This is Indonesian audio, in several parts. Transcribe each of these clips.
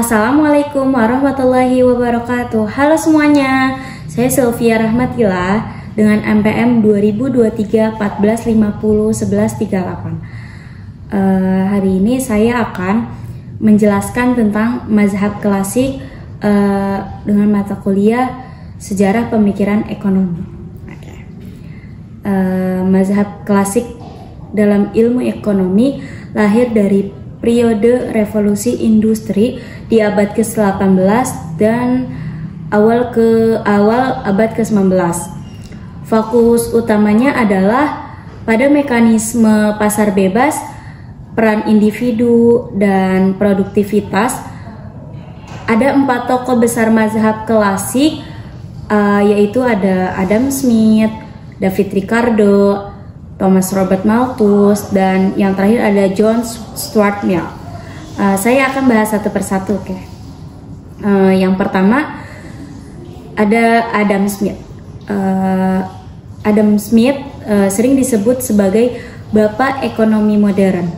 Assalamualaikum warahmatullahi wabarakatuh. Halo semuanya, saya Sylvia Rahmatila dengan MPM 2023 1450 1138. Hari ini saya akan menjelaskan tentang mazhab klasik dengan mata kuliah sejarah pemikiran ekonomi. Mazhab klasik dalam ilmu ekonomi lahir dari periode revolusi industri di abad ke-18 dan awal abad ke-19. Fokus utamanya adalah pada mekanisme pasar bebas, peran individu, dan produktivitas. Ada 4 tokoh besar mazhab klasik, yaitu ada Adam Smith, David Ricardo, Thomas Robert Malthus, dan yang terakhir ada John Stuart Mill. Saya akan bahas satu persatu. Yang pertama ada Adam Smith. Adam Smith sering disebut sebagai bapak ekonomi modern.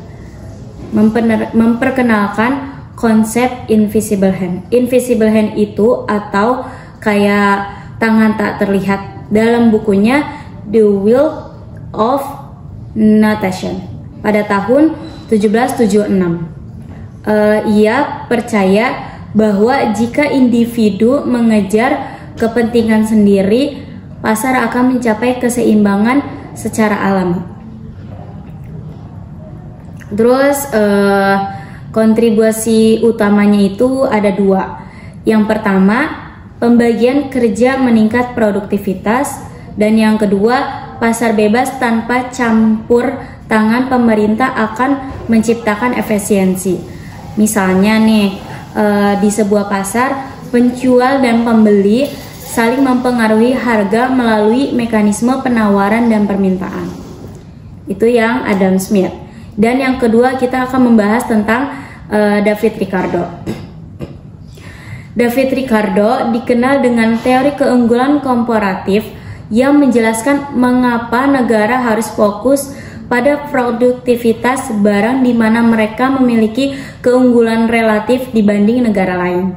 Memperkenalkan konsep invisible hand. Invisible hand itu atau kayak tangan tak terlihat dalam bukunya The Will of Natation pada tahun 1776. Ia percaya bahwa jika individu mengejar kepentingan sendiri, pasar akan mencapai keseimbangan secara alami. Terus kontribusi utamanya itu ada 2. Yang pertama, pembagian kerja meningkat produktivitas, dan yang kedua, pasar bebas tanpa campur tangan pemerintah akan menciptakan efisiensi. Misalnya nih, di sebuah pasar, penjual dan pembeli saling mempengaruhi harga melalui mekanisme penawaran dan permintaan. Itu yang Adam Smith. Dan yang kedua, kita akan membahas tentang David Ricardo. David Ricardo dikenal dengan teori keunggulan komparatif yang menjelaskan mengapa negara harus fokus pada produktivitas barang di mana mereka memiliki keunggulan relatif dibanding negara lain.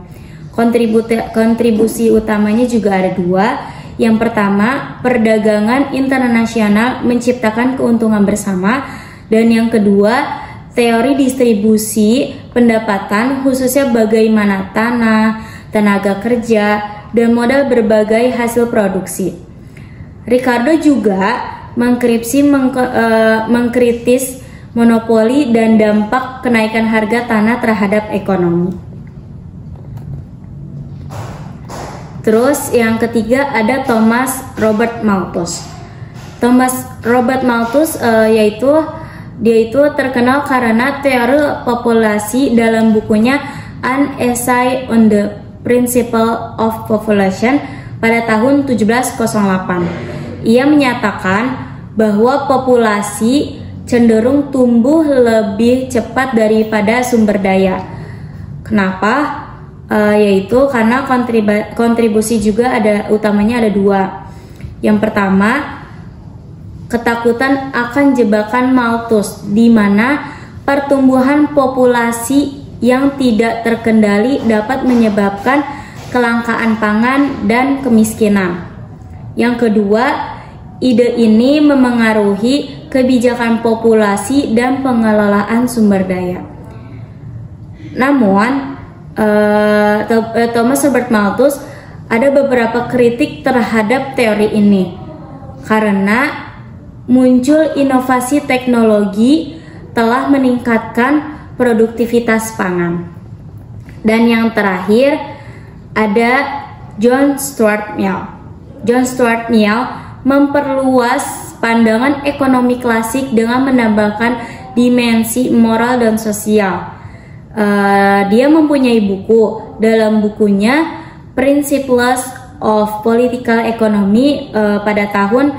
Kontribusi utamanya juga ada 2. Yang pertama, perdagangan internasional menciptakan keuntungan bersama, dan yang kedua, teori distribusi pendapatan khususnya bagaimana tanah, tenaga kerja, dan modal berbagai hasil produksi. Ricardo juga mengkritis monopoli dan dampak kenaikan harga tanah terhadap ekonomi. Terus yang ketiga ada Thomas Robert Malthus. Thomas Robert Malthus dia itu terkenal karena teori populasi dalam bukunya An Essay on the Principle of Population pada tahun 1708. Ia menyatakan bahwa populasi cenderung tumbuh lebih cepat daripada sumber daya. Kenapa? Yaitu karena kontribusi juga utamanya ada 2. Yang pertama, ketakutan akan jebakan Malthus, di mana pertumbuhan populasi yang tidak terkendali dapat menyebabkan kelangkaan pangan dan kemiskinan. Yang kedua, ide ini memengaruhi kebijakan populasi dan pengelolaan sumber daya. Namun, Thomas Robert Malthus ada beberapa kritik terhadap teori ini karena muncul inovasi teknologi telah meningkatkan produktivitas pangan. Dan yang terakhir ada John Stuart Mill. John Stuart Mill memperluas pandangan ekonomi klasik dengan menambahkan dimensi moral dan sosial. Dia mempunyai buku. Dalam bukunya Principles of Political Economy pada tahun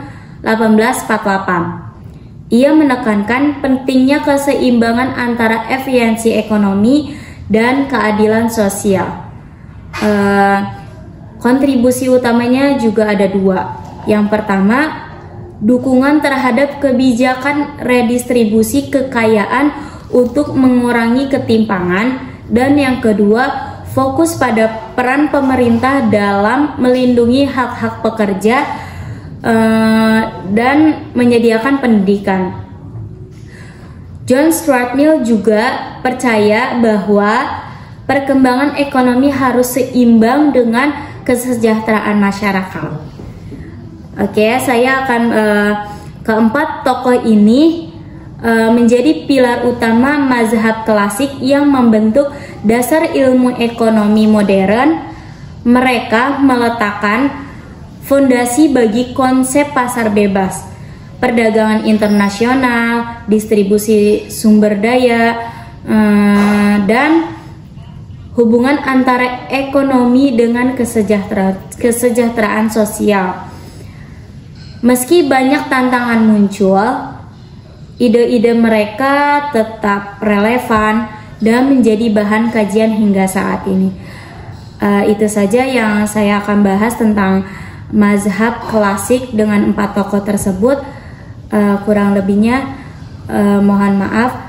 1848. Ia menekankan pentingnya keseimbangan antara efisiensi ekonomi dan keadilan sosial. Kontribusi utamanya juga ada 2. Yang pertama, dukungan terhadap kebijakan redistribusi kekayaan untuk mengurangi ketimpangan, dan yang kedua, fokus pada peran pemerintah dalam melindungi hak-hak pekerja dan menyediakan pendidikan. John Stuart Mill juga percaya bahwa perkembangan ekonomi harus seimbang dengan kesejahteraan masyarakat. Oke, saya akan keempat tokoh ini menjadi pilar utama mazhab klasik yang membentuk dasar ilmu ekonomi modern. Mereka meletakkan fondasi bagi konsep pasar bebas, perdagangan internasional, distribusi sumber daya, dan hubungan antara ekonomi dengan kesejahteraan sosial. Meski banyak tantangan muncul, ide-ide mereka tetap relevan dan menjadi bahan kajian hingga saat ini. Itu saja yang saya akan bahas tentang mazhab klasik dengan 4 tokoh tersebut. Kurang lebihnya mohon maaf.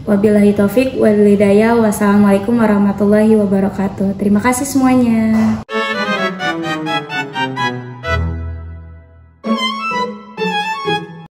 Wabillahi taufik wal hidayah. Wassalamualaikum warahmatullahi wabarakatuh. Terima kasih semuanya.